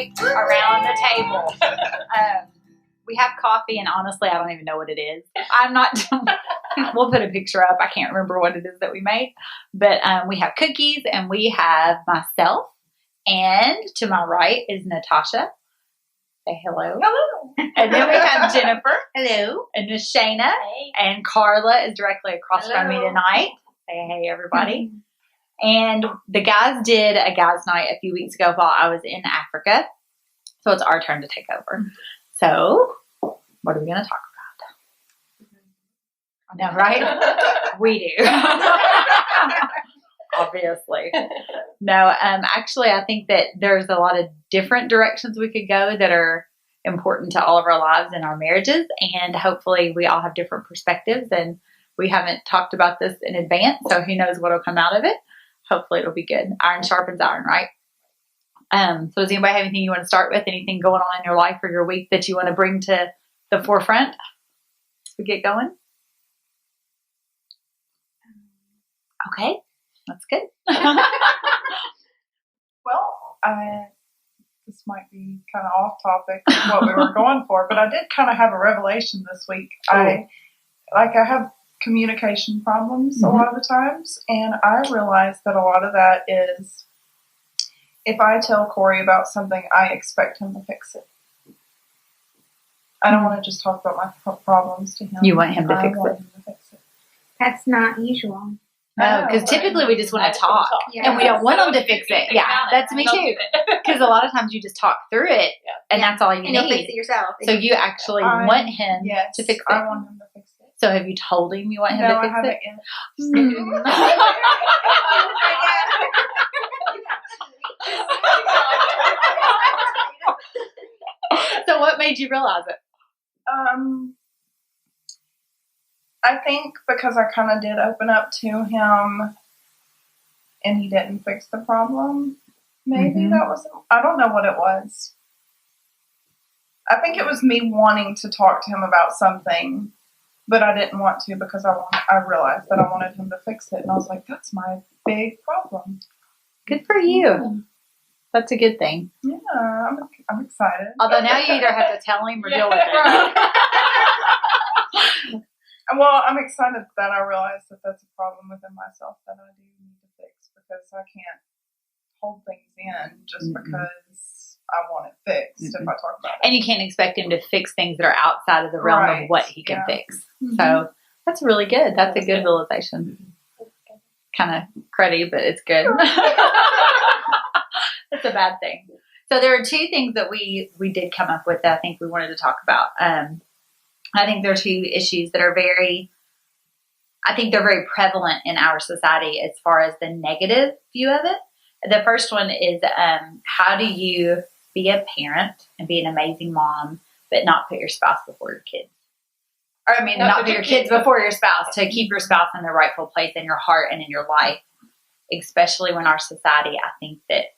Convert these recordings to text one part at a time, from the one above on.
right around the table. We have coffee, and honestly, I don't even know what it is. I'm not. We'll put a picture up. I can't remember what it is that we made, but we have cookies, and we have myself, and to my right is Natasha. Say hello. Hello. And then we have Jennifer. Hello. And Miss Shayna. Hey. And Carla is directly across Hello. from me tonight. Say hey, everybody. And the guys did a guys' night a few weeks ago while I was in Africa. So it's our turn to take over. So what are we going to talk about? I know, right? We do. Obviously. No, actually, I think that there's a lot of different directions we could go that are important to all of our lives and our marriages. And hopefully we all have different perspectives, and we haven't talked about this in advance. So who knows what will come out of it. Hopefully it'll be good. Iron sharpens iron, right? So does anybody have anything you want to start with? Anything going on in your life or your week that you want to bring to the forefront as we get going? Okay. That's good. Well, this might be kind of off topic of what we were going for, but I did kind of have a revelation this week. I have communication problems a lot of the times, and I realized that a lot of that is if I tell Corey about something, I expect him to fix it. I don't want to just talk about my problems to him. You want him to fix it. That's not usual. No, because typically we just want to talk, and we don't want them to fix it. Yeah, that's me too. Because a lot of times you just talk through it, and that's all you And you'll fix need. it yourself. So you actually want him to fix it. I want him to fix it. So have you told him you want him No, to I fix haven't it? So what made you realize it? I think because I kind of did open up to him and he didn't fix the problem. Maybe that was, I don't know what it was. I think it was me wanting to talk to him about something, but I didn't want to because I realized that I wanted him to fix it. And I was like, that's my big problem. Good for you. That's a good thing. Yeah, I'm excited. Although now you either have to tell him or deal with it. Well, I'm excited that I realized that that's a problem within myself that I do need to fix because I can't hold things in just because I want it fixed if I talk about it. And you can't expect him to fix things that are outside of the realm of what he can fix. So that's really good. That's a good realization. Kind of cruddy, but it's good. It's a bad thing. So there are two things that we did come up with that I think we wanted to talk about. I think there are two issues that are very prevalent in our society as far as the negative view of it. The first one is how do you be a parent and be an amazing mom, but not put your spouse before your kids? Or I mean, not put your kids before your spouse, to keep your spouse in the rightful place in your heart and in your life, especially when our society, I think that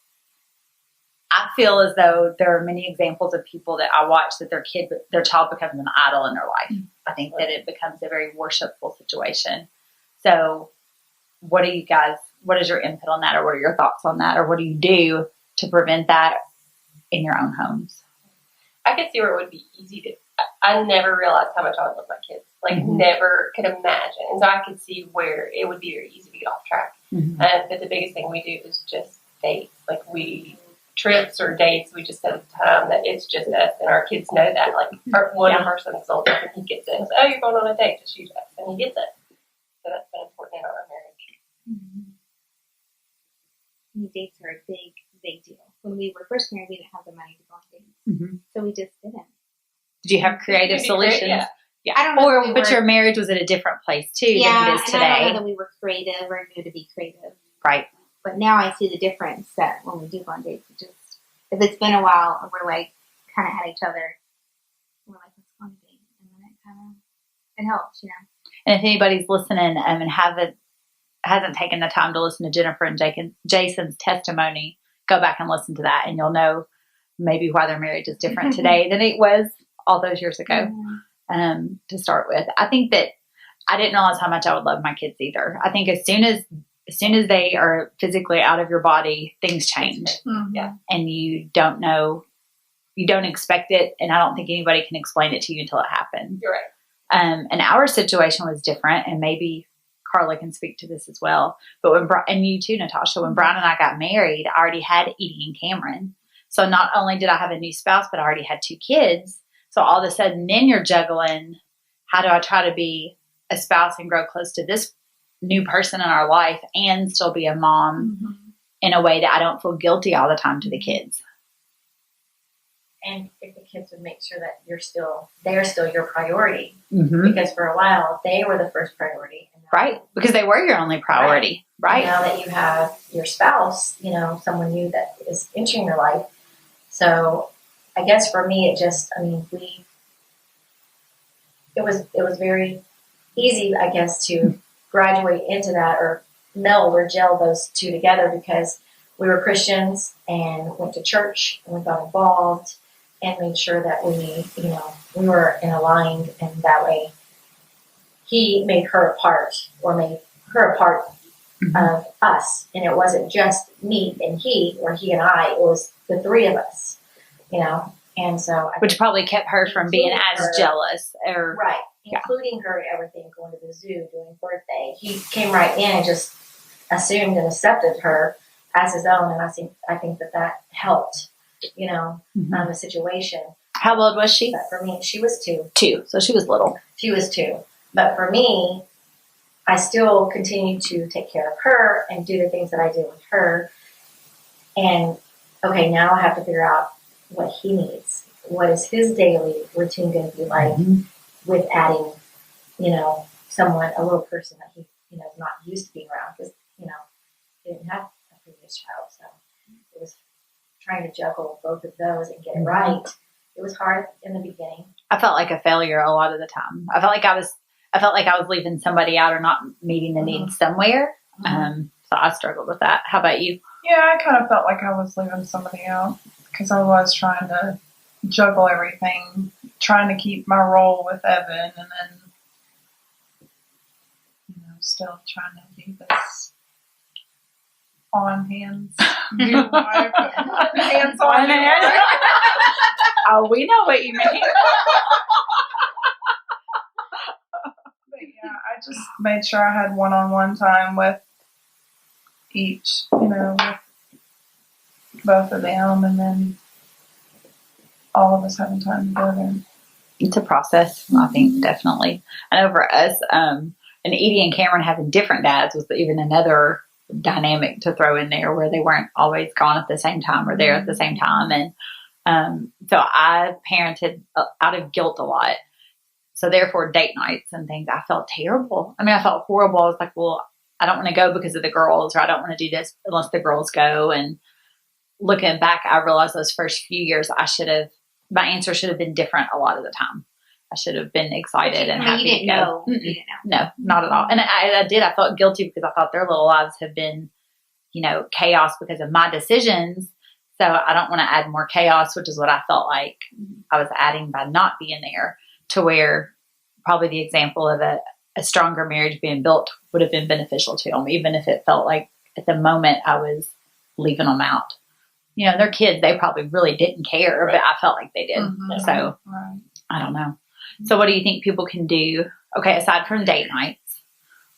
I feel as though there are many examples of people that I watch that their child becomes an idol in their life. I think that it becomes a very worshipful situation. So what is your input on that, or what are your thoughts on that, or what do you do to prevent that in your own homes? I could see where it would be easy to, I never realized how much I would love my kids. Never could imagine. And so I could see where it would be very easy to get off track. But the biggest thing we do is just dates. Trips or dates, we just set a time that it's just us, and our kids know that. One of our sons old enough, and he gets it. He'll say, "Oh, you're going on a date, just use us," and he gets it. So that's been important in our marriage. Dates are a big, big deal. When we were first married, we didn't have the money to go on dates, so we just didn't. Did you have creative solutions? Yeah. I don't know. But your marriage was at a different place too than it is today. I don't know that we were creative or knew to be creative. Right. But now I see the difference that when we do go on dates, if it's been a while and we're kind of at each other, we're like, let's go on a date. And then it helps, And if anybody's listening and hasn't taken the time to listen to Jennifer and Jason's testimony, go back and listen to that, and you'll know maybe why their marriage is different today than it was all those years ago. To start with, I think that I didn't realize how much I would love my kids either. I think as soon as they are physically out of your body, things change. Yeah. And you don't know you don't expect it, and I don't think anybody can explain it to you until it happens. You're right. And our situation was different, and maybe Carla can speak to this as well. But and you too, Natasha, when Brian and I got married, I already had Edie and Cameron. So not only did I have a new spouse, but I already had 2 kids. So all of a sudden, then you're juggling, how do I try to be a spouse and grow close to this new person in our life and still be a mom in a way that I don't feel guilty all the time to the kids. And if the kids would make sure that they're still your priority, Mm-hmm. because for a while they were the first priority. And Right. Because they were your only priority. Right. Now that you have your spouse, someone new that is entering your life. So I guess for me, it was very easy, I guess, to graduate into that or meld or gel those two together, because we were Christians and went to church and we got involved and made sure that we were aligned, and that way he made her a part, or made her a part of us. And it wasn't just me and he, or he and I, it was the 3 of us, And so which probably kept her from being as jealous. Right. Including her everything, going to the zoo, doing birthday. He came right in and just assumed and accepted her as his own. And I think that helped, the situation. How old was she? But for me, she was 2. 2. So she was little. She was 2. But for me, I still continued to take care of her and do the things that I did with her. And, okay, now I have to figure out what he needs. What is his daily routine going to be like with adding, someone, a little person that he, is not used to being around, because, he didn't have a previous child. So it was trying to juggle both of those and get it right. It was hard in the beginning. I felt like a failure a lot of the time. I felt like I was leaving somebody out or not meeting the needs somewhere. So I struggled with that. How about you? Yeah, I kind of felt like I was leaving somebody out because I was trying to juggle everything, trying to keep my role with Evan, and then, still trying to be this on hands new wife, hands on hand. Oh, we know what you mean. But yeah, I just made sure I had one-on-one time with each, with both of them, and then all of us having time together. It's a process, I think, definitely. I know for us, and Edie and Cameron having different dads was even another dynamic to throw in there, where they weren't always gone at the same time or there at the same time. And so I parented out of guilt a lot. So therefore, date nights and things, I felt terrible. I mean, I felt horrible. I was like, well, I don't want to go because of the girls, or I don't want to do this unless the girls go. And looking back, I realized those first few years, my answer should have been different a lot of the time. I should have been excited and happy. You didn't know. You didn't know. No, not at all. And I did. I felt guilty because I thought their little lives have been, chaos because of my decisions. So I don't want to add more chaos, which is what I felt like I was adding by not being there, to where probably the example of a stronger marriage being built would have been beneficial to them, even if it felt like at the moment I was leaving them out. They're kids. They probably really didn't care, but I felt like they did. So I don't know. So what do you think people can do? Okay, aside from date nights,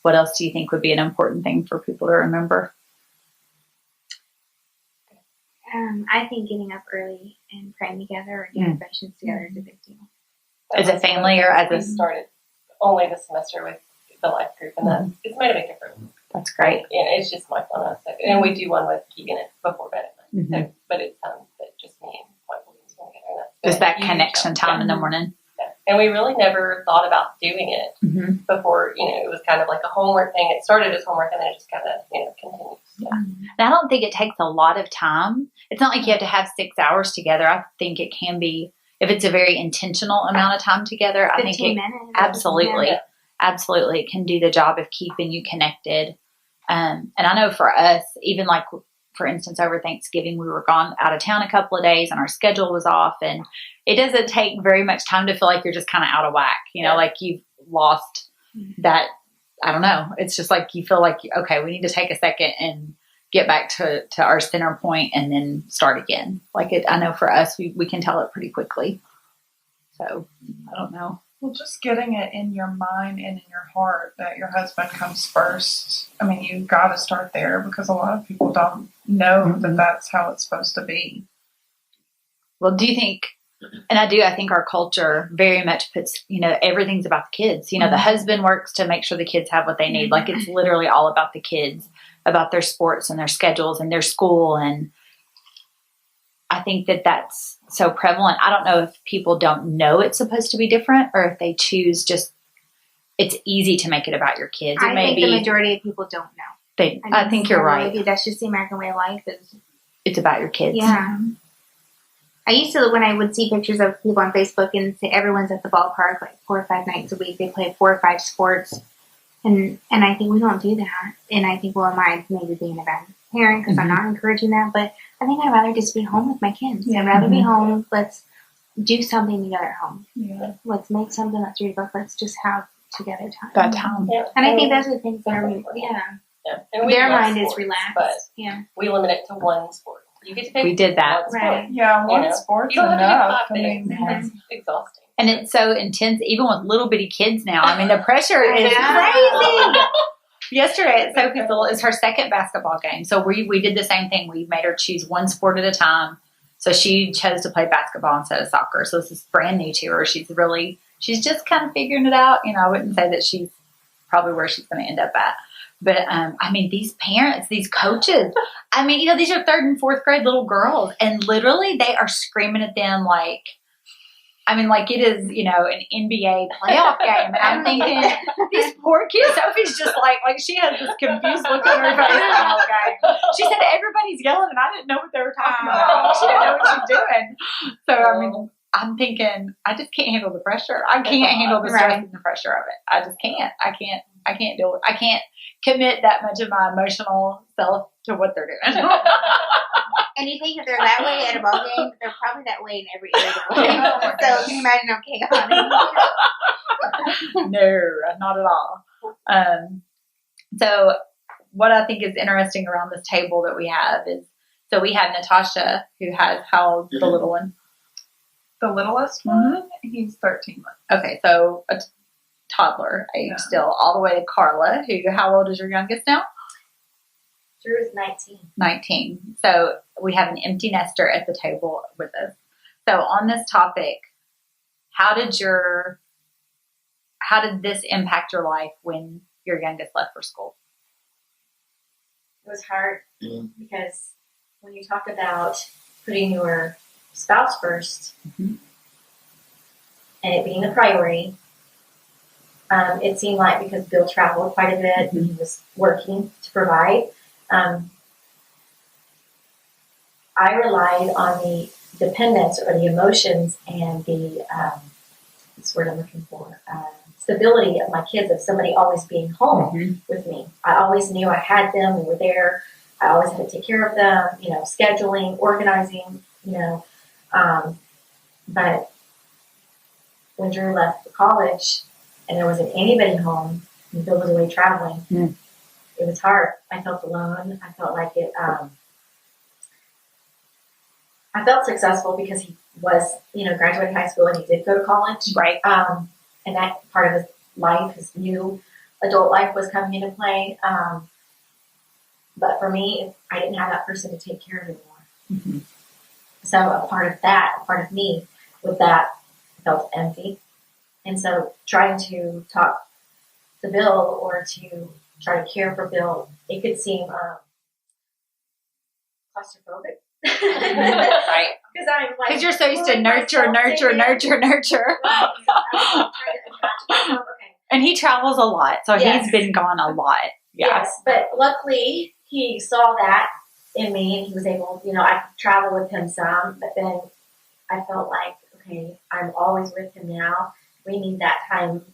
what else do you think would be an important thing for people to remember? I think getting up early and praying together or doing devotions together is a big deal. As a family or as we a... started only this semester with the life group, and it's made a big difference. That's great. And it's just my fun. And we do one with Keegan before bed at night. So, but it's just me and Michael together. Just that connection time in the morning. Yeah. And we really never thought about doing it before. It was kind of like a homework thing. It started as homework, and then it just kind of continues. Yeah. And I don't think it takes a lot of time. It's not like you have to have 6 hours together. I think it can be, if it's a very intentional amount of time together, I think it minutes. absolutely, absolutely it can do the job of keeping you connected. And I know for us, even like, for instance, over Thanksgiving, we were gone out of town a couple of days and our schedule was off, and it doesn't take very much time to feel like you're just kind of out of whack, like you've lost that, I don't know. It's just like, you feel like, okay, we need to take a second and get back to our center point and then start again. Like I know for us, we can tell it pretty quickly. So I don't know. Well, just getting it in your mind and in your heart that your husband comes first. I mean, you've got to start there because a lot of people don't know that that's how it's supposed to be. Well, do you think, and I think our culture very much puts, everything's about the kids. The husband works to make sure the kids have what they need. Like it's literally all about the kids, about their sports and their schedules and their school. And I think that that's so prevalent. I don't know if people don't know it's supposed to be different or if they choose it's easy to make it about your kids. I think the majority of people don't know. I think you're right. Maybe that's just the American way of life. It's about your kids. Yeah. I used to, when I would see pictures of people on Facebook and say everyone's at the ballpark like 4 or 5 nights a week, they play 4 or 5 sports. And I think we don't do that. And I think, well, am I maybe being a bad parent because I'm not encouraging that? But I think I'd rather just be home with my kids. I'd rather be home. Let's do something together at home. Yeah. Let's make something. Let's read a book. Let's just have together time. That time. Yeah. And I think those are the things that are, Yeah. And their love mind is sports, relaxed. but Yeah. we limit it to one sport. You get to pick We did that. one sport. Right. Yeah, one sport's You don't have enough. to I get 5 mean, days. It's exhausting. And it's so intense, even with little bitty kids now. I mean, the pressure is I crazy. Yesterday at Sophie's Little is her second basketball game. So we did the same thing. We made her choose one sport at a time. So she chose to play basketball instead of soccer. So this is brand new to her. She's just kind of figuring it out. I wouldn't say that she's probably where she's going to end up at. But, I mean, these parents, these coaches, I mean, these are 3rd and 4th grade little girls. And literally they are screaming at them like it is, an NBA playoff game. And I'm thinking, these poor kids, Sophie's just like she has this confused look on her face the whole game. She said, everybody's yelling and I didn't know what they were talking about. She didn't know what she's doing. So, I mean, I'm thinking, I just can't handle the pressure. I can't handle the stress and the pressure of it. I just can't. I can't do it. I can't commit that much of my emotional self to what they're doing. And you think if they're that way at a ball game, they're probably that way in every area. So can you imagine how chaotic? No, not at all. So what I think is interesting around this table that we have is, so we have Natasha, who has, how old's the little one? the littlest one, he's 13 months. Okay, so a toddler age still, all the way to Carla, who, how old is your youngest now? Drew is 19. 19. So we have an empty nester at the table with us. So on this topic, how did this impact your life when your youngest left for school? It was hard because when you talk about putting your spouse first and it being a priority, it seemed like because Bill traveled quite a bit and he was working to provide, I relied on the dependence or the emotions and the, what's the word I'm looking for, stability of my kids, of somebody always being home with me. I always knew I had them, we were there. I always had to take care of them, scheduling, organizing, but when Drew left for college and there wasn't anybody home and Bill was away traveling, it was hard. I felt alone. I felt like it, I felt successful because he was, graduating high school and he did go to college. Right. And that part of his life, his new adult life was coming into play. But for me, I didn't have that person to take care of anymore. So a part of me with that felt empty. And so trying to talk to Bill or to try to care for Bill, it could seem claustrophobic. Right. Because you're so used to nurture. And he travels a lot, so he's been gone a lot. Yes, but luckily he saw that in me and he was able, I could travel with him some, but then I felt like, okay, I'm always with him now. We need that time,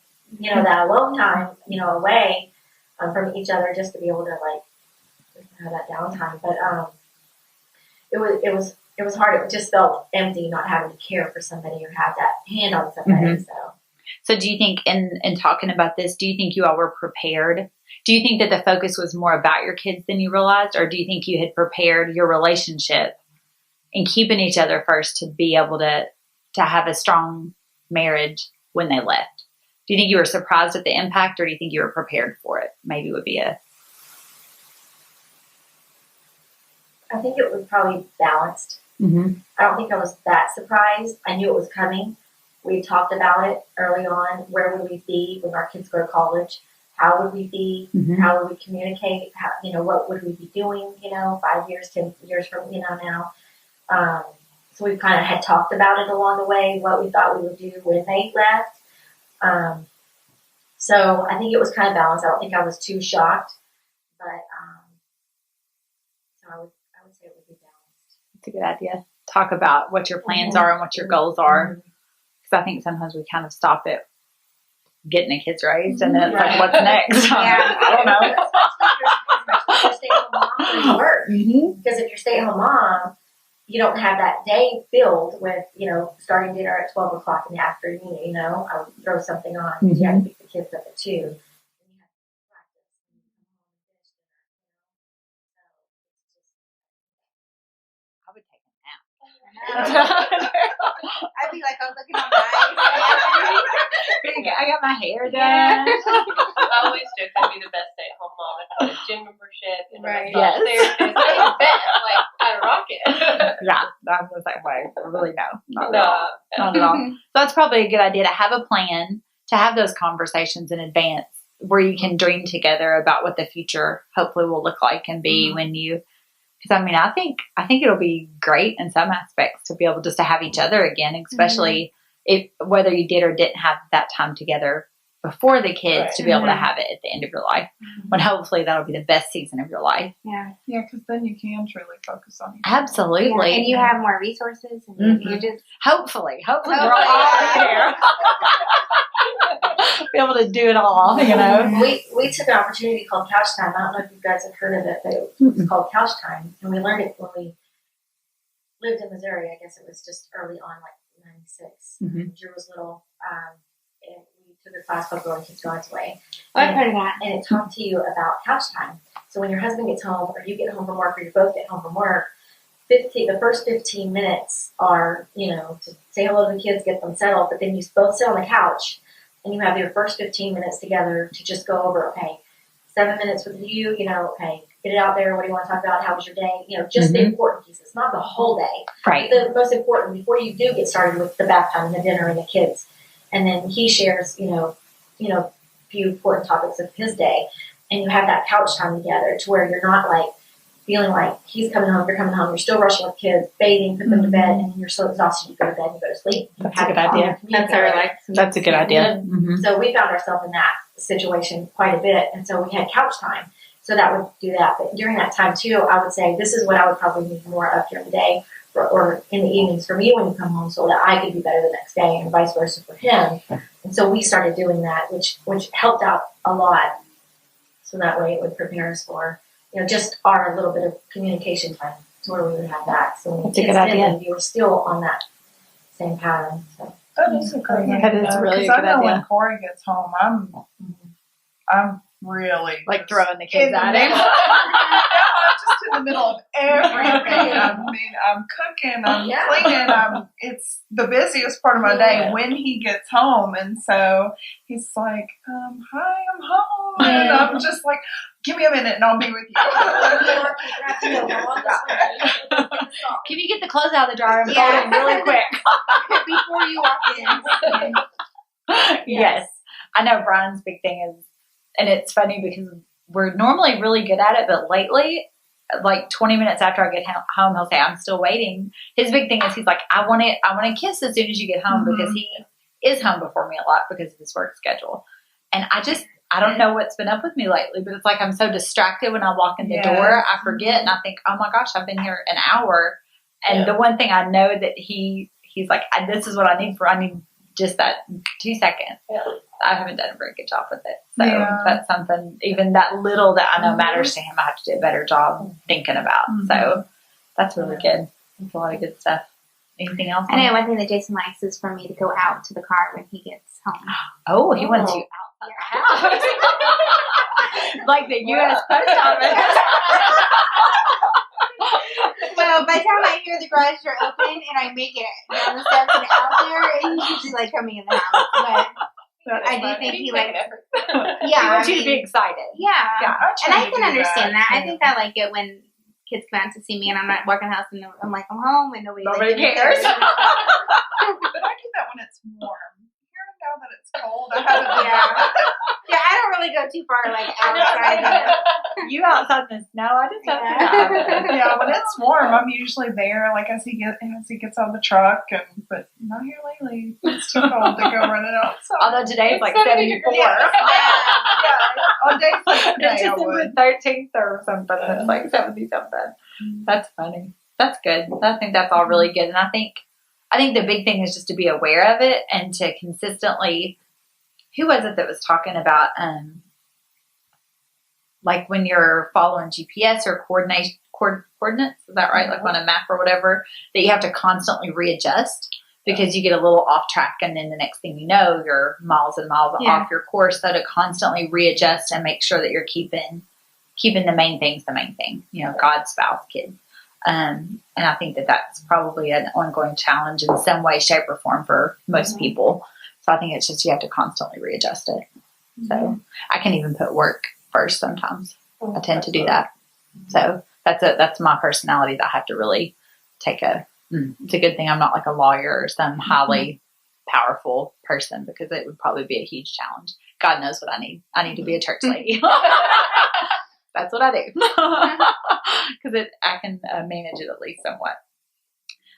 that alone time, away from each other just to be able to have that downtime. But it was hard. It just felt empty not having to care for somebody or have that hand on somebody. So do you think, in talking about this, do you think you all were prepared Do you think that the focus was more about your kids than you realized, or do you think you had prepared your relationship and keeping each other first to be able to have a strong marriage when they left? Do you think you were surprised at the impact, or do you think you were prepared for it? Maybe would be I think it was probably balanced. Mm-hmm. I don't think I was that surprised. I knew it was coming. We talked about it early on. Where would we be when our kids go to college? How would we be? Mm-hmm. How would we communicate? How, what would we be doing, 5 years, 10 years from, now. So we kind of had talked about it along the way, what we thought we would do when they left. So I think it was kind of balanced. I don't think I was too shocked, but so I would say it would be balanced. It's a good idea. Talk about what your plans are and what your goals are. Because I think sometimes we kind of stop at getting the kids raised, and then it's like, what's next? Yeah. I don't know. Especially if you're a stay-at-home mom or you work. Because if you're a stay-at-home mom, you don't have that day filled with, starting dinner at 12 o'clock in the afternoon, I would throw something on. You have to pick the kids up at 2. And you have to practice. And you come home and finish dinner, So it's just... I would take a nap. I'd be like, I'm looking on my I got my hair done. I always joke I'd be the best stay-at-home mom if I had a gym membership and Right. a massage therapist. I'd bet, I'd rock it. Yeah, I'm the same way. Really, no. Not No. at all. So that's probably a good idea to have a plan, to have those conversations in advance where you can dream together about what the future hopefully will look like and be when you, because I think it'll be great in some aspects to be able just to have each other again, especially if whether you did or didn't have that time together before the kids, to be able to have it at the end of your life, when hopefully that'll be the best season of your life. Yeah. Yeah, because then you can truly focus on each other. Absolutely. Yeah, and you have more resources, and you just Hopefully we're all there. Be able to do it all, We took an opportunity called Couch Time. I don't know if you guys have heard of it, but it was called Couch Time. And we learned it when we lived in Missouri. I guess it was just early on, like 96. Drew was little. And we took a class called Growing Kids God's Way. I've heard of that. And it talked to you about couch time. So when your husband gets home, or you get home from work, or you both get home from work, the first 15 minutes are, to say hello to the kids, get them settled, but then you both sit on the couch and you have your first 15 minutes together to just go over, okay, 7 minutes with you, okay, get it out there. What do you want to talk about? How was your day? Just the important pieces, not the whole day. Right. The most important before you do get started with the bath time and the dinner and the kids. And then he shares, a few important topics of his day. And you have that couch time together to where you're not feeling like he's coming home, you're coming home, you're still rushing with kids, bathing, put them to bed, and then you're so exhausted you go to bed and you go to sleep. That's a good idea. That's a good idea. So we found ourselves in that situation quite a bit. And so we had couch time. So that would do that. But during that time too, I would say this is what I would probably need more of during the day or in the evenings for me when you come home, so that I could be better the next day and vice versa for him. And so we started doing that, which helped out a lot. So that way it would prepare us for, just our little bit of communication time to where we would have that. So when That's a good idea. you were still on that same pattern. So That is a great idea. That is really a good I know when idea. Corey gets home, I'm really Like just throwing the kids at him. I'm just in the middle of everything. I'm cooking, I'm cleaning, it's the busiest part of my day when he gets home. And so he's like, hi, I'm home. And I'm just like, give me a minute and I'll be with you. Can you get the clothes out of the dryer and fold them really quick? before you walk in. Yes. I know Brian's big thing is, and it's funny because we're normally really good at it, but lately, 20 minutes after I get home, he'll say, I'm still waiting. His big thing is he's like, I want to kiss as soon as you get home, because he is home before me a lot because of his work schedule. And I don't know what's been up with me lately, but it's like I'm so distracted when I walk in the door, I forget, and I think, oh my gosh, I've been here an hour. And the one thing I know that he's like, this is what I need just that 2 seconds. Yeah. I haven't done a very good job with it. So that's something, even that little that I know matters to him, I have to do a better job thinking about. So that's really good. That's a lot of good stuff. Anything else? I know one thing that Jason likes is for me to go out to the car when he gets home. Oh, he wants you out of the house. Like the U.S. Post Office. Well, by the time I hear the garage door open and I make it down the steps and out there, he's usually like coming in the house. But I do think he like, He wants you to be excited. yeah. And I can understand that. I too. think I like it when kids come out to see me and I'm not walking the house and I'm like, I'm home and nobody Cares. But I do that when it's warm. Here now that it's cold, I haven't. Yeah, I don't really go too far like outside. You outside in the snow, I just have to Yeah, when it's warm, I'm usually there. Like as he gets out of the truck, but not here lately. It's too cold to go running outside. Although today it's like 74. On days like today, It's I December would. 13th or something. It's like 70 something. That's funny. That's good. I think that's all really good. And I think the big thing is just to be aware of it and to consistently. Who was it that was talking about, like when you're following GPS or coordinates? Is that right? Like on a map or whatever, that you have to constantly readjust because you get a little off track, and then the next thing you know, you're miles and miles off your course. So to constantly readjust and make sure that you're keeping the main things the main thing. You know, God, spouse, kids. And I think that that's probably an ongoing challenge in some way, shape, or form for most people. So I think it's just you have to constantly readjust it. So I can even put work first sometimes. I tend to do that. So that's my personality that I have to really take it's a good thing I'm not like a lawyer or some highly powerful person, because it would probably be a huge challenge. God knows what I need. I need to be a church lady. That's what I do. Because I can manage it at least somewhat.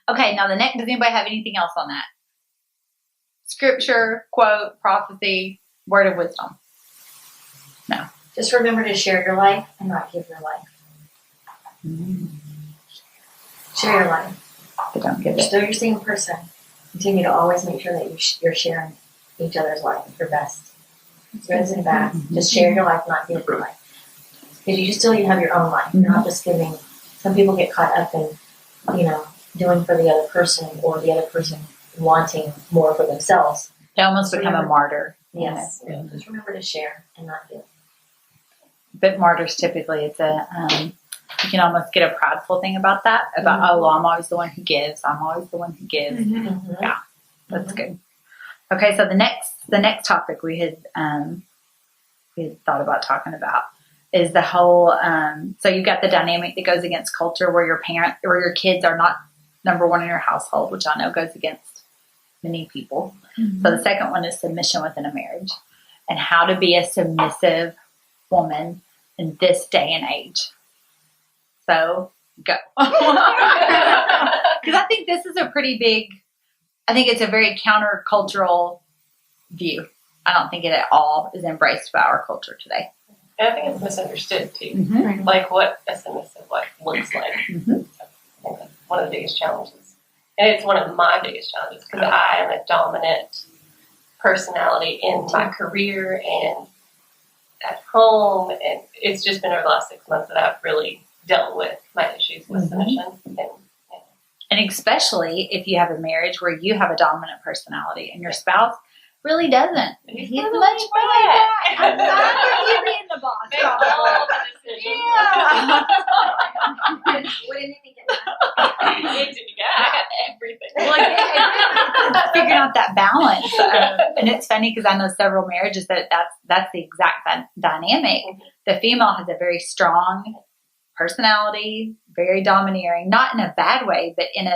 Okay, now does anybody have anything else on that? Scripture, quote, prophecy, word of wisdom. No. Just remember to share your life and not give your life. Share your life. But don't give You're it. still your same person. Continue to always make sure that you're sharing each other's life, your best. Good and bad. Just share your life, not give your life. Because you have your own life. You're not just giving. Some people get caught up in, doing for the other person, or the other person wanting more for themselves. They almost become a martyr. Yes. Just remember to share and not give. But martyrs typically, it's you can almost get a prideful thing about that. About oh, well, I'm always the one who gives. I'm always the one who gives. Yeah, that's good. Okay, so the next topic we had thought about talking about is the whole. So you've got the dynamic that goes against culture, where your parent or your kids are not number one in your household, which I know goes against many people. So the second one is submission within a marriage, and how to be a submissive woman in this day and age. So go. Because I think this is a pretty big, I think it's a very countercultural view. I don't think it at all is embraced by our culture today. And I think it's misunderstood too. Like what a submissive life looks like. I think that's one of the biggest challenges. And it's one of my biggest challenges, because I am a dominant personality in my career and at home. And it's just been over the last 6 months that I've really dealt with my issues with submission. And especially if you have a marriage where you have a dominant personality and your spouse really doesn't. He's much more like that. I'm not with you being the boss. Make all the decisions. What did you think? I got everything. Well, figuring out that balance. And it's funny because I know several marriages that's the exact dynamic. The female has a very strong personality, very domineering, not in a bad way, but in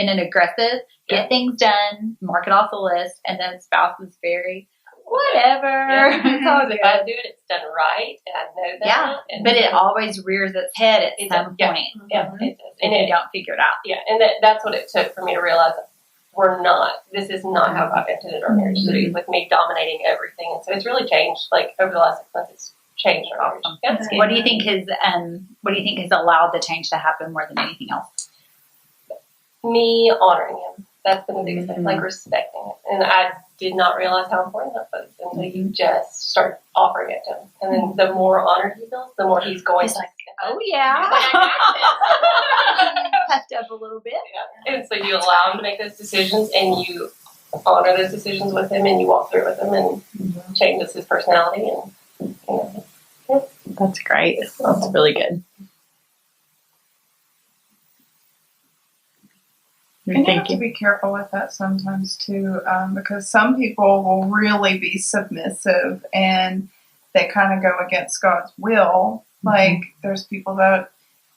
an aggressive, get things done, mark it off the list, and then spouse is very whatever. Yeah. If I do it, it's done right, and I know that. Yeah, but it always rears its head at some point. Yeah, it does. And you don't figure it out. Yeah, and that's what it took for me to realize this is not how God intended our marriage to be, with me dominating everything. And so it's really changed, like over the last 6 months, it's changed our marriage. Yeah, what do you think has allowed the change to happen more than anything else? Me honoring him. That's been the biggest thing, like respecting it. And I did not realize how important that was until you just start offering it to him. And then the more honored he feels, the more he's going to like, oh yeah. Puffed up a little bit. Yeah. And so you allow him to make those decisions, and you honor those decisions with him, and you walk through it with him, and changes his personality. And That's great. That's really good. And you have to be careful with that sometimes too, because some people will really be submissive and they kind of go against God's will. Like there's people that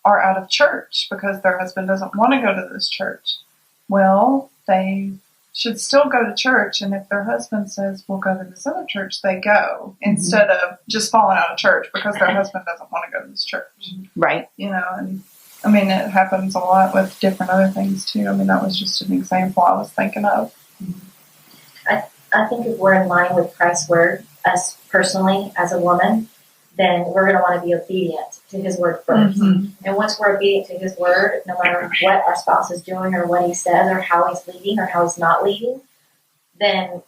are out of church because their husband doesn't want to go to this church. Well, they should still go to church, and if their husband says, we'll go to this other church, they go, instead of just falling out of church because their husband doesn't want to go to this church. Right. You know, and I mean, it happens a lot with different other things too. I mean, that was just an example I was thinking of. I think if we're in line with Christ's word, us personally as a woman, then we're going to want to be obedient to his word first. And once we're obedient to his word, no matter what our spouse is doing or what he says or how he's leading or how he's not leading, then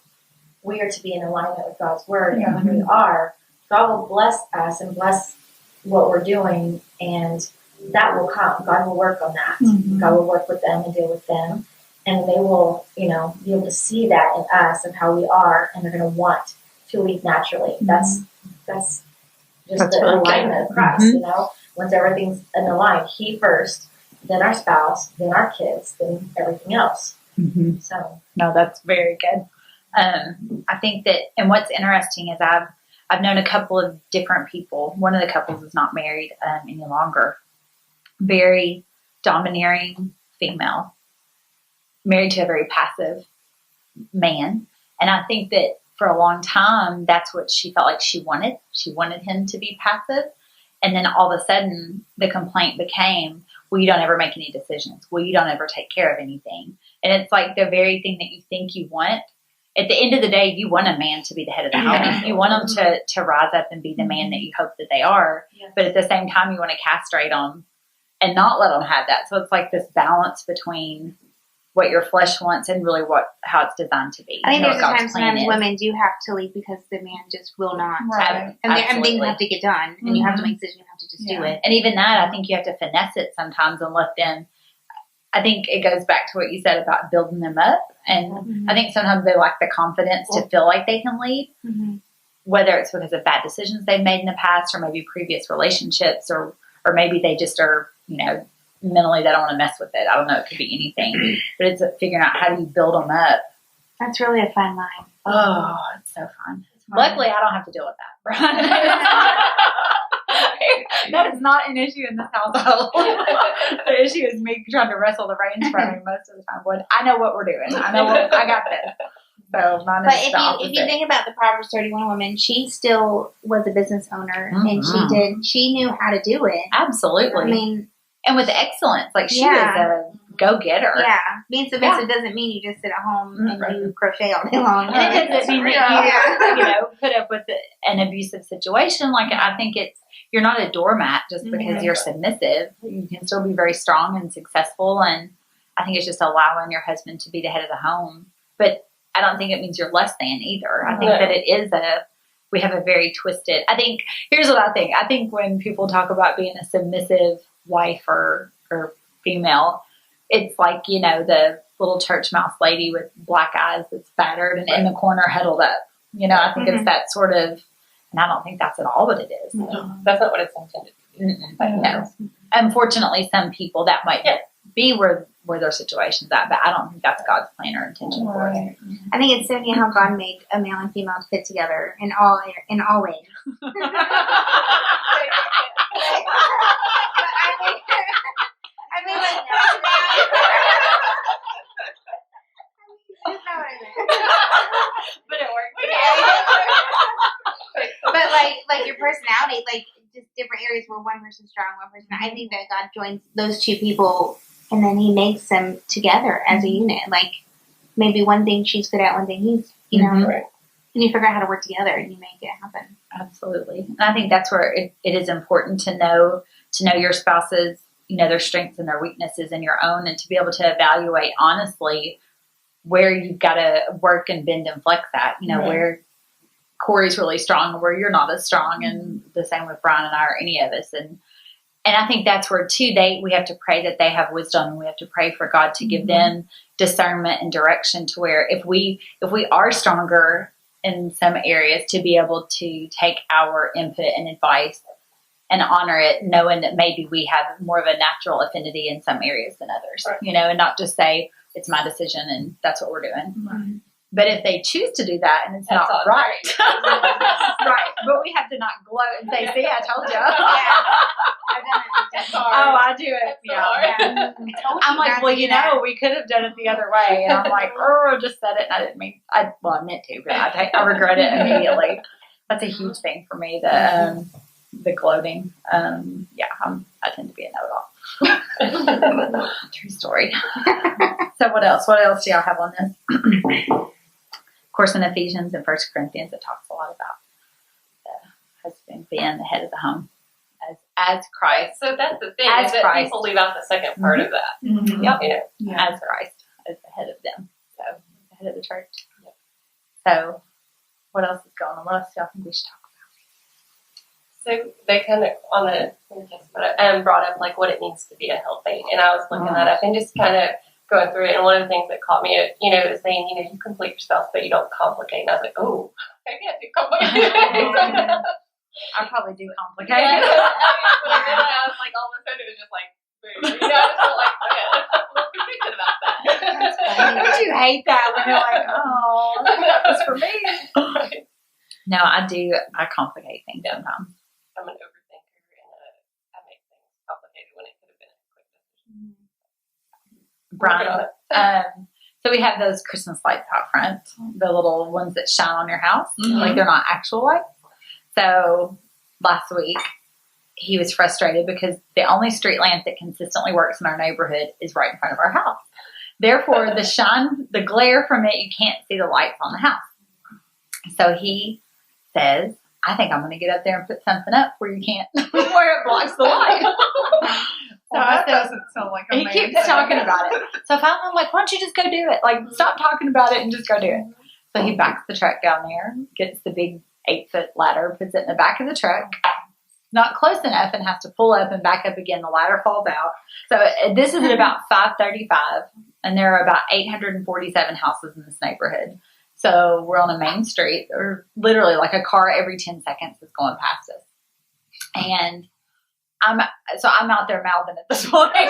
we are to be in alignment with God's word. And when we are, God will bless us and bless what we're doing, and that will come. God will work on that. God will work with them and deal with them. And they will, you know, be able to see that in us and how we are, and they're going to want to lead naturally. That's just the really alignment of Christ, you know. Once everything's in the line, he first, then our spouse, then our kids, then everything else. So no, that's very good. I think that, and what's interesting is I've known a couple of different people. One of the couples is not married any longer. Very domineering female, married to a very passive man. And I think that for a long time, that's what she felt like she wanted. She wanted him to be passive. And then all of a sudden, the complaint became, well, you don't ever make any decisions. Well, you don't ever take care of anything. And it's like the very thing that you think you want. At the end of the day, you want a man to be the head of the home. You want them to rise up and be the man that you hope that they are. But at the same time, you want to castrate them and not let them have that. So it's like this balance between what your flesh wants and really how it's designed to be. I think there's a time sometimes women do have to leave because the man just will not. Right. And things have to get done, and you have to make decisions. You have to just do it. And even that, I think you have to finesse it sometimes and let them. I think it goes back to what you said about building them up. And I think sometimes they lack the confidence to feel like they can lead, whether it's because of bad decisions they've made in the past or maybe previous relationships or maybe they just are, you know, mentally they don't want to mess with it. I don't know. It could be anything. But it's figuring out how do you build them up. That's really a fun line. Oh, it's so fun. Luckily, I don't have to deal with that. That is not an issue in this household. The issue is me trying to wrestle the reins from him most of the time. But I know what we're doing. I got this. So mine is the opposite. If you think about the Proverbs 31 woman, she still was a business owner, and she knew how to do it. Absolutely. I mean, and with excellence, like she was a go-getter. Yeah, being submissive doesn't mean you just sit at home and you crochet all day long. And it doesn't mean that you put up with an abusive situation. Like I think you're not a doormat just because you're submissive. You can still be very strong and successful, and I think it's just allowing your husband to be the head of the home. But I don't think it means you're less than either. I think that it is we have a very twisted, I think, here's what I think. I think when people talk about being a submissive wife or female, it's like, you know, the little church mouse lady with black eyes that's battered and in the corner huddled up. You know, I think it's that sort of, and I don't think that's at all what it is. That's not what it's intended to be. No. Unfortunately, some people that might be where their situation's at, but I don't think that's God's plan or intention for it. I think it's so neat how God made a male and female fit together in all ways. I mean, like, that's not what I meant. But it worked. But like your personality, like just different areas where one person's strong, one person. I think that God joins those two people, and then He makes them together as a unit. Like maybe one thing she's good at, one thing he's, you know, and you figure out how to work together, and you make it happen. Absolutely, and I think that's where it is important to know your spouse's, you know, their strengths and their weaknesses and your own, and to be able to evaluate honestly where you've got to work and bend and flex at, you know, where Corey's really strong and where you're not as strong, and the same with Brian and I or any of us. And I think that's where too, we have to pray that they have wisdom, and we have to pray for God to give them discernment and direction to where if we are stronger in some areas, to be able to take our input and advice and honor it, knowing that maybe we have more of a natural affinity in some areas than others, Right. and not just say it's my decision and that's what we're doing. Right. But if they choose to do that and it's That's not all right, right. But we have to not gloat and say, "See, I told you." I've done it. That's Oh, hard. I do it. That's so Yeah. hard. I'm like, well, we could have done it the other way, and I'm like, I just said it, and I didn't mean. I meant to, but I regret it immediately. That's a huge thing for me. The gloating. I tend to be a know-it-all. True story. So what else? What else do y'all have on this? Of course, in Ephesians and 1 Corinthians, it talks a lot about the husband being the head of the home as Christ. So that's the thing, As is that Christ. people leave out the second part of that. Mhm. Yep. Yeah. As Christ, as the head of them. So, the head of the church. Yep. So, what else is going on? What else do y'all think we should talk So they kind of on the brought up like what it means to be a helpmate, and I was looking that up and just kind of going through it. And one of the things that caught me, is saying, you complete yourself, but you don't complicate. And I was like, oh, maybe I do complicate things. I probably do complicate Yeah, it. but then I was like, all of a sudden it was just like, boom. I just felt like, man, I'm convicted about that. Don't you hate that when you're like, oh, that was for me? No, I do. I complicate things sometimes. I'm an overthinker, and I make things complicated when it could have been a quick decision. Brian, so we have those Christmas lights out front, the little ones that shine on your house, Mhm. like they're not actual lights. So last week, he was frustrated because the only street lamp that consistently works in our neighborhood is right in front of our house. Therefore, the glare from it, you can't see the lights on the house. So he says, I think I'm going to get up there and put something up where you can't, where it blocks the light. So Well, I that said, doesn't sound like a he man keeps thing. talking about it. So finally I'm like, why don't you just go do it? Like, stop talking about it and just go do it. So he backs the truck down there, gets the big 8-foot ladder, puts it in the back of the truck, not close enough, and has to pull up and back up again. The ladder falls out. So this is at about 5:35, and there are about 847 houses in this neighborhood. So we're on a main street, or literally like a car every 10 seconds is going past us. And I'm out there mouthing it this morning.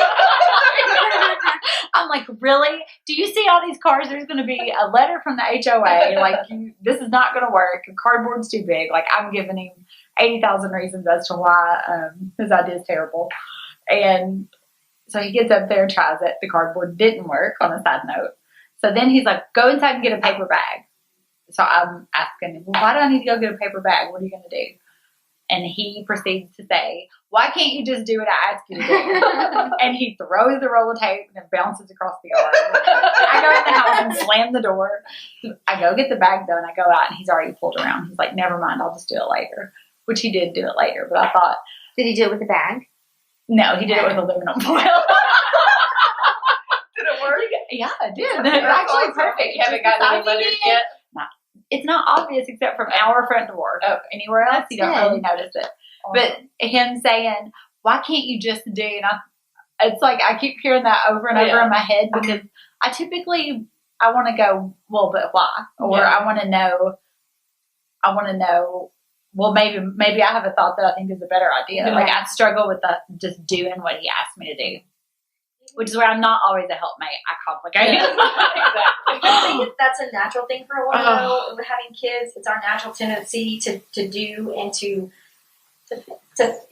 I'm like, really? Do you see all these cars? There's going to be a letter from the HOA. Like, this is not going to work. Cardboard's too big. Like, I'm giving him 80,000 reasons as to why his idea is terrible. And so he gets up there and tries it. The cardboard didn't work, on a side note. So then he's like, go inside and get a paper bag. So I'm asking him, well, why do I need to go get a paper bag? What are you going to do? And he proceeds to say, why can't you just do what I ask you to do? And he throws the roll of tape and it bounces across the yard. I go in the house and slam the door. I go get the bag done. I go out and he's already pulled around. He's like, never mind, I'll just do it later. Which he did do it later. But I thought, Did he do it with a bag? no, he did it with aluminum foil. Did it work? Yeah, it did. That's It's actually awesome. perfect. You haven't gotten any letters yet? It's not obvious except from our front door. Oh. Anywhere else, you don't good. really notice it. But him saying, why can't you just do, and it's like I keep hearing that over and over Yeah. in my head because I want to go, well, but why? Or Yeah. I want to know, well, maybe I have a thought that I think is a better idea. Yeah. Like I struggle with just doing what he asked me to do, which is where I'm not always a helpmate. I complicate it. Exactly. I think that's a natural thing for a while. With having kids, it's our natural tendency to do and to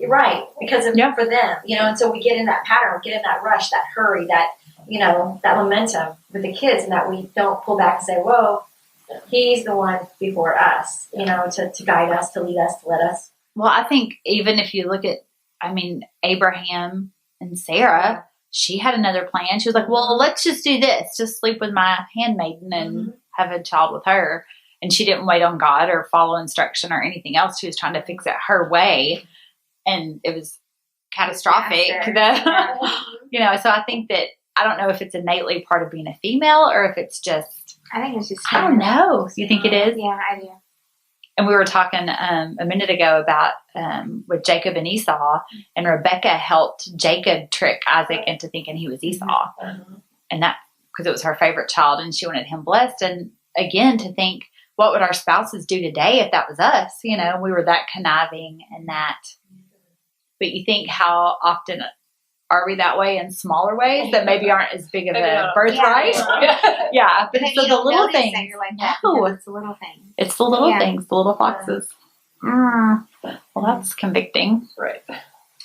right because of for them, and so we get in that pattern, we get in that rush, that hurry, that that momentum with the kids, and that we don't pull back and say, whoa, he's the one before us, to guide us, to lead us, to let us. Well, I think even if you look at, Abraham and Sarah, she had another plan. She was like, well, let's just do this. Just sleep with my handmaiden and have a child with her. And she didn't wait on God or follow instruction or anything else. She was trying to fix it her way. And it was catastrophic. So I think that, I don't know if it's innately part of being a female or if it's just, I think it's just. I don't know. You think it is? Yeah, I do. And we were talking a minute ago about with Jacob and Esau, and Rebecca helped Jacob trick Isaac into thinking he was Esau. And that, because it was her favorite child and she wanted him blessed. And again, to think, what would our spouses do today if that was us? We were that conniving and that but you think how often are we that way in smaller ways that maybe aren't as big of a birthright? Yeah, but it's the little things. No, it's the little things. It's the little things, the little foxes. Well, that's convicting. Right.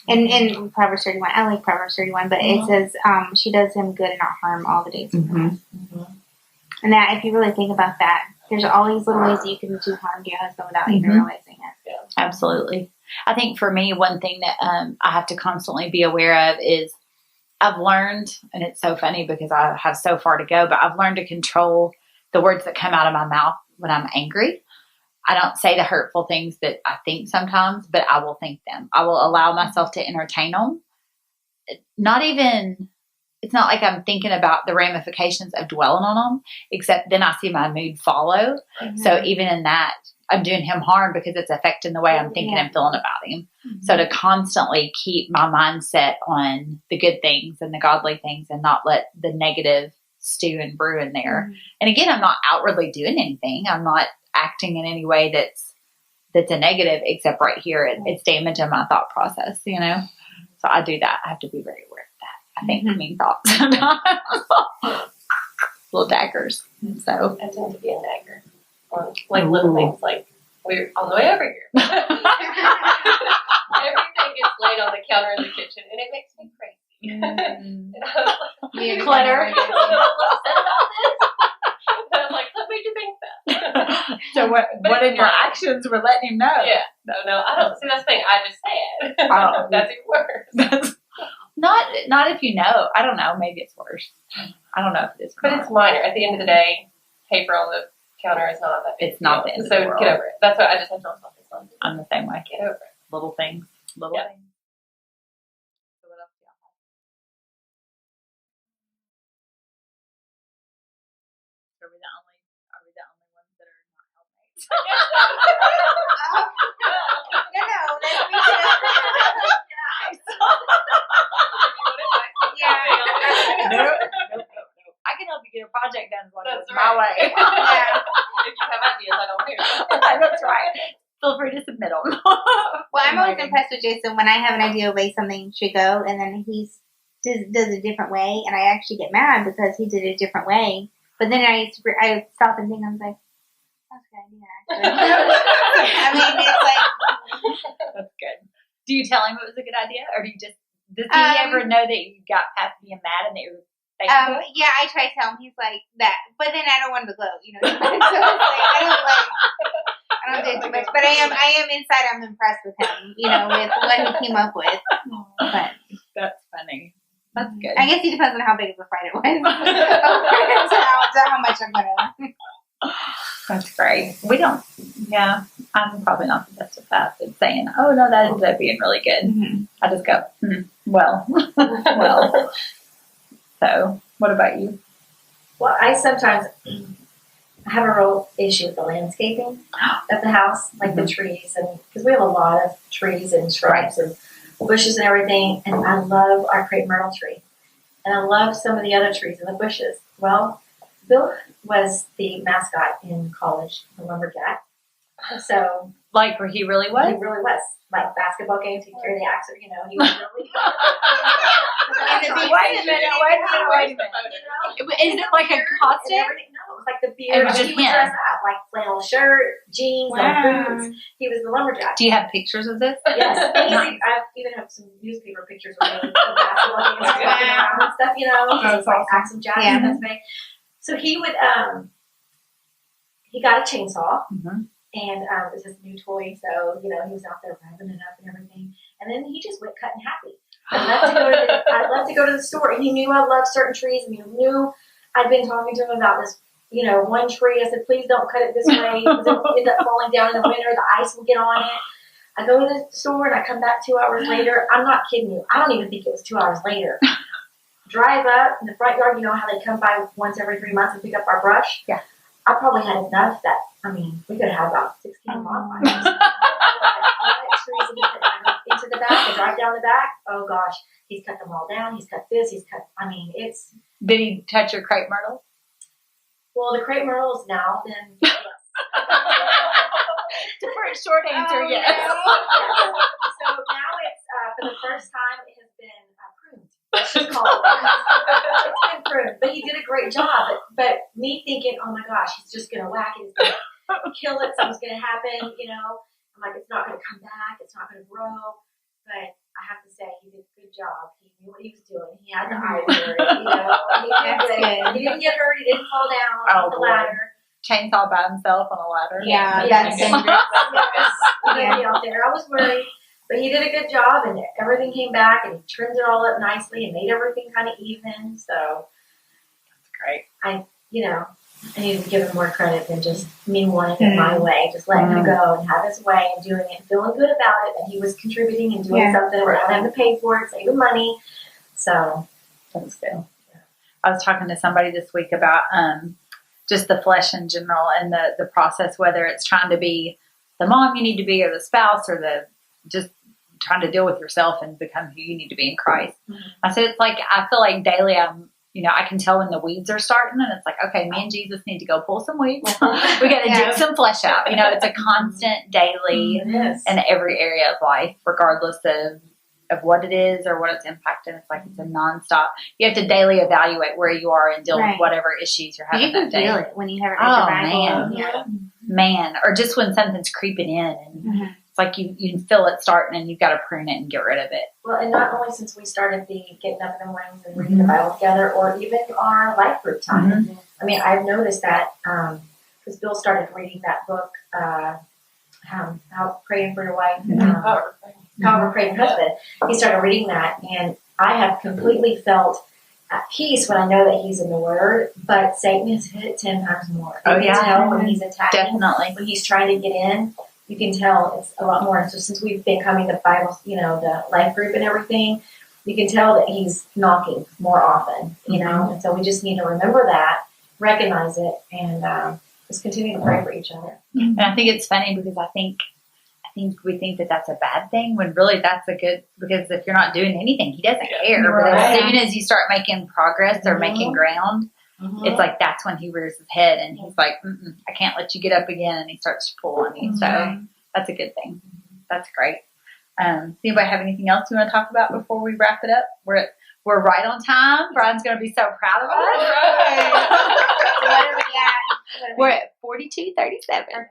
And Proverbs 31, I like Proverbs 31, but it says, she does him good and not harm all the days of her life. And that, if you really think about that, there's all these little ways that you can do harm to your husband without even realizing it. Yeah. Absolutely. I think for me, one thing that I have to constantly be aware of is I've learned, and it's so funny because I have so far to go, but I've learned to control the words that come out of my mouth when I'm angry. I don't say the hurtful things that I think sometimes, but I will think them. I will allow myself to entertain them. It's not like I'm thinking about the ramifications of dwelling on them, except then I see my mood follow. So even in that, I'm doing him harm because it's affecting the way I'm thinking and feeling about him. So to constantly keep my mindset on the good things and the godly things and not let the negative stew and brew in there. And again, I'm not outwardly doing anything. I'm not acting in any way that's a negative, except right here, it's damaging my thought process, you know? So I do that. I have to be very aware of that. I think mean thoughts sometimes. Little daggers. So I tend to be a nagger on like little things, like we're on the way over here. Everything gets laid on the counter in the kitchen, and it makes me crazy. And I was like, clutter. I'm like, what made you think that? So what in your actions were letting him know? Yeah. No, I don't see that's the thing. I just say it. Oh. That's even worse. Not if you know. I don't know. Maybe it's worse. I don't know if it is. But it's minor. At the end of the day, paper on the counter is not that big. It's not the end of so the world. get over it. That's what I just have to tell myself. It's not. I'm the same way. Get over it. Little things. Little things. So what else do y'all have? Are we the only ones that are not helpmates? No, that's me too. No. I can help you get a project done as long as That's it's my way. If you have ideas, I don't hear. That's right. Feel free to submit them. Well, I'm always impressed with Jason when I have an idea of way something should go, and then he does a different way, and I actually get mad because he did it a different way. But then I stop and think, I was like, that's a good idea, actually. I mean, it's like... That's good. Do you tell him it was a good idea, or does he ever know that you got past being mad and that you were thankful? Yeah, I try to tell him. He's like that, but then I don't want him to glow, you know. So it's like, I don't do it too much, but I am inside. I'm impressed with him, you know, with what he came up with. But that's funny. That's good. I guess it depends on how big of a fight it was. to how much I'm gonna. That's great. We don't. Yeah, I'm probably not the best at that. It's saying, "Oh no, that ended up being really good." I just go, well, well. So, what about you? Well, I sometimes have a real issue with the landscaping of the house, like the trees, and because we have a lot of trees and shrubs and bushes and everything, and I love our crepe myrtle tree, and I love some of the other trees in the bushes. Well, Bill was the mascot in college, the lumberjack. So, like where he really was? He really was. Like basketball games, he'd carry the axe, you know, he was really Wait a minute. Is it like a costume? No, it was like the beard. He would dress up, like flannel shirt, jeans, and boots. He was the lumberjack. Do you have pictures of this? Yes. I even have some newspaper pictures of me, of basketball games, and stuff, you know. That's like awesome. axe and jack and everything. So he would, he got a chainsaw. And it was his new toy, so, you know, he was out there revving it up and everything. And then he just went cutting happy. I'd love to go to the store. And he knew I loved certain trees, and he knew I'd been talking to him about this, you know, one tree. I said, please don't cut it this way, because it will end up falling down in the winter. The ice will get on it. I go to the store, and I come back 2 hours later. I'm not kidding you. I don't even think it was 2 hours later. Drive up in the front yard. You know how they come by once every 3 months and pick up our brush? Yeah. I probably had enough that, I mean, we could have about 16 bonfires. Trees into the back, and drive down the back. Oh gosh, he's cut them all down. He's cut this. It's. Did he touch your crepe myrtle? Well, the crepe myrtle is now been. Yes. For a short answer, yes. So now it's for the just call it that. It's been pruned. But he did a great job. But me thinking, oh my gosh, he's just going to whack it. He's going to kill it. Something's going to happen, you know. I'm like, it's not going to come back. It's not going to grow. But I have to say, he did a good job. He knew what he was doing. He had the eye for it, you know. He didn't get hurt. He didn't fall down off the ladder. Chainsaw by himself on a ladder. Yeah, Yes. that's dangerous. Yeah. Out there. I was worried. But he did a good job, and everything came back, and he trimmed it all up nicely and made everything kind of even. So, That's great. I need to give him more credit than just me wanting it my way. Just letting him go and have his way and doing it and feeling good about it. And he was contributing and doing something without having to pay for it, saving money. So, that's good. I was talking to somebody this week about just the flesh in general and the process, whether it's trying to be the mom you need to be or the spouse or the just trying to deal with yourself and become who you need to be in Christ. I said, it's like, I feel like daily I can tell when the weeds are starting and it's like, okay, me and Jesus need to go pull some weeds. We got to dig some flesh out. It's a constant daily in every area of life, regardless of what it is or what it's impacting. It's like, it's a nonstop. You have to daily evaluate where you are and deal with whatever issues you're having that day. You can feel it when you have it. Man. Or just when something's creeping in and it's like you can feel it starting and you've got to prune it and get rid of it. Well, and not only since we started the getting up in the mornings and reading the Bible together, or even our life group time. I mean, I've noticed that because Bill started reading that book, How Praying for Your Wife, How Praying Your Husband. He started reading that, and I have completely felt at peace when I know that he's in the Word, but Satan has hit it 10 times more. You can tell when he's attacking, definitely. When he's trying to get in. You can tell it's a lot more. And so since we've been coming to Bible, the life group and everything, you can tell that he's knocking more often, And so we just need to remember that, recognize it, and just continue to pray for each other. And I think it's funny because I think we think that that's a bad thing when really that's a good, because if you're not doing anything, he doesn't care. But as soon as you start making progress or making ground, it's like that's when he rears his head and he's like, I can't let you get up again, and he starts to pull on you. So that's a good thing. That's great. Does anybody have anything else you want to talk about before we wrap it up? We're right on time. Brian's going to be so proud of us. What are we at? We're at 42:37.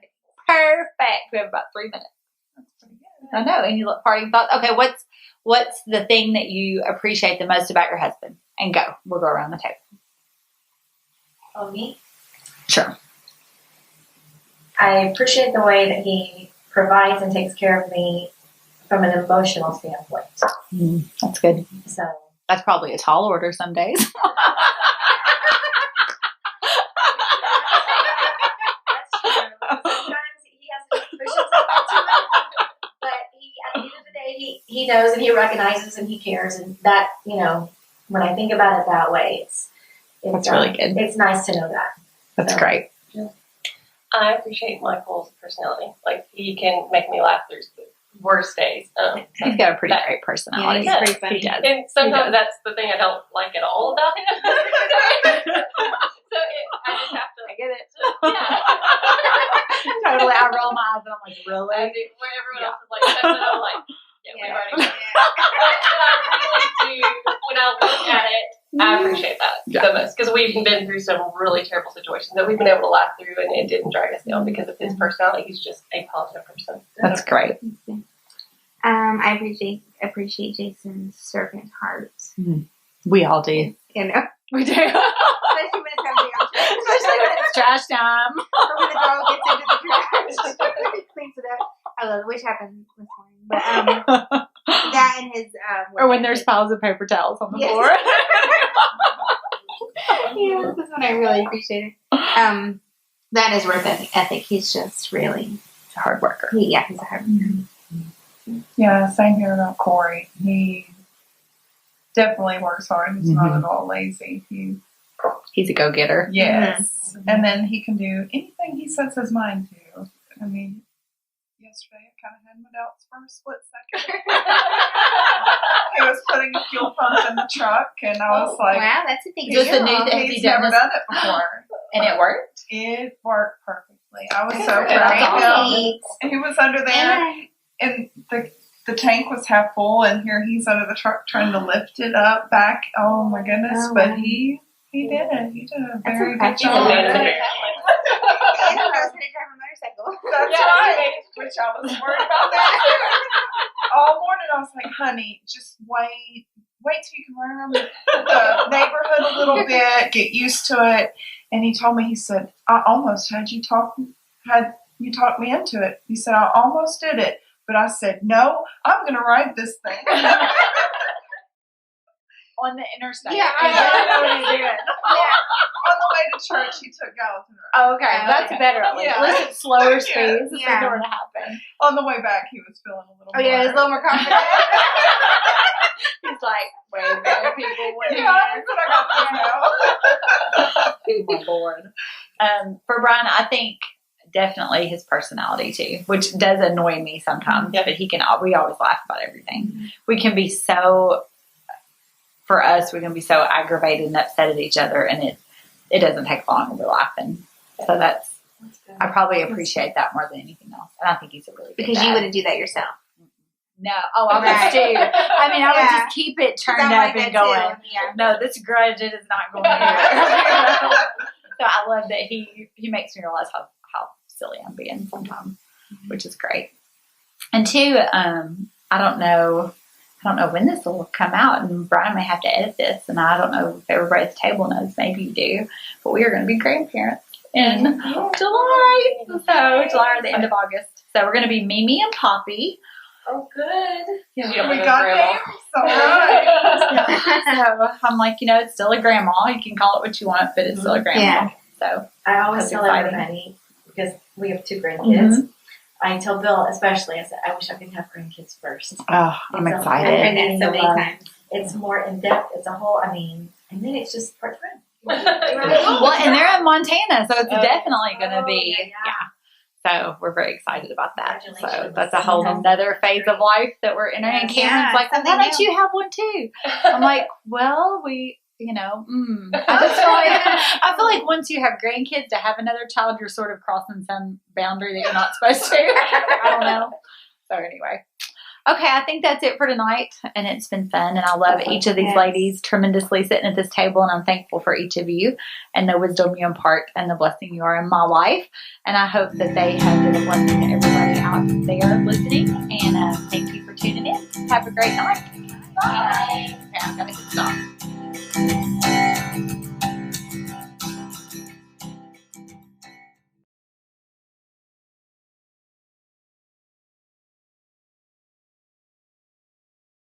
Perfect. We have about 3 minutes. That's pretty good. I know. Any parting thoughts? Okay, what's the thing that you appreciate the most about your husband? And go. We'll go around the table. Oh, me? Sure. I appreciate the way that he provides and takes care of me from an emotional standpoint. That's good. So That's probably a tall order some days. that's true. Sometimes he has to push himself into it, but at the end of the day, he knows and he recognizes and he cares, and that when I think about it that way, That's really good. It's nice to know that. That's great. I appreciate Michael's personality. Like, he can make me laugh through the worst days. He's got a pretty great personality. Yeah, he's pretty funny. He does. And sometimes that's the thing I don't like at all about him. I just have to. I get it. Yeah. Totally. I roll my eyes and I'm like, really? I do. Where everyone else is like, something, I'm like, we've already done it. But I really do, when I look at it, I appreciate that the most, because we've been through some really terrible situations that we've been able to laugh through, and it didn't drag us down because of his personality. He's just a positive person. That's great. I appreciate Jason's servant heart. We all do. We do. Especially when it comes to Especially when it's trash time. or when the dog gets into the trash. He cleans it up. I love it, which happened this morning. But that and his or when there's piles of paper towels on the floor. Yeah, this is what I really appreciate. That is work ethic. He's just really He's a hard worker. he's a hard worker. Yeah, same here about Corey. He definitely works hard. He's not at all lazy. He's a go-getter. Yes. And then he can do anything he sets his mind to. I mean, yesterday I kind of had my doubts for a split second. He was putting a fuel pump in the truck, and I was like, wow, that's a big Just a deal. new thing. he's never done it before. And it worked? It worked perfectly. I was so That's proud of him. great. He was under there, And and the tank was half full, and here he's under the truck trying to lift it up back. Oh my goodness! Oh, but wow. he did it. He did a That's very good impressive. job. Yeah. Yeah. I didn't know I was going to drive a motorcycle. That's Yeah, right. Which I was worried about that. All morning I was like, honey, just wait till you can learn around the neighborhood a little bit, get used to it. And he told me, he said, I almost had you talk me into it. He said, I almost did it. But I said, no, I'm going to ride this thing. On the interstate. Yeah, I know what he's doing. Yeah. On the way to church, he took Gallatin Road. Oh, okay, that's Okay. better at least. Yeah. At least it's slower Yeah. speeds. It's Yeah. going to happen. On the way back, he was feeling a little Oh, yeah, more. it's a little more confident. He's like, wait a minute, people. What Yeah, I said, I got this now. Oh my Lord. For Brian, I think definitely his personality too, which does annoy me sometimes. Yeah. But we always laugh about everything. We can be so, for us, we can be so aggravated and upset at each other, and it doesn't take long when we're laughing. So I probably appreciate that more than anything else. And I think he's a really good Because dad. you wouldn't do that yourself. No. Oh, I would Right. too. I mean, I would Yeah. just keep it turned I'm up like and that going. too. Yeah. No, this grudge, it is not going anywhere. So I love that he makes me realize how silly I'm being sometimes, which is great. And two, I don't know when this will come out, and Brian may have to edit this, and I don't know if everybody at the table knows. Maybe you do, but we are going to be grandparents in July. So July or the end of August. So we're going to be Mimi and Poppy. Oh, good. Yeah, You don't we know got grandma. names. All right. So I'm like, it's still a grandma. You can call it what you want, but it's still a grandma. Yeah. So I always That's tell exciting. everybody, because we have two grandkids, Mm-hmm. I tell Bill especially, I said, I wish I could have grandkids first. I'm It's a I've whole heard meaning that so of many love. times. It's more in depth. It's a whole, and then it's just part time. Well, and they're in Montana, so it's Oh, definitely going to oh, be, yeah. So we're very excited about that. So Congratulations. that's a whole another phase of life that we're entering. And Yeah, Cameron's like, well, why something don't new. you have one too? I'm like, well, I feel like once you have grandkids, to have another child, you're sort of crossing some boundary that you're not supposed to. I don't know. So anyway. Okay, I think that's it for tonight, and it's been fun, and I love each of these Yes. ladies tremendously sitting at this table, and I'm thankful for each of you and the wisdom you impart and the blessing you are in my life, and I hope that they have been a blessing to everybody out there listening, and thank you for tuning in. Have a great night. Bye. Okay, I'm going to stop.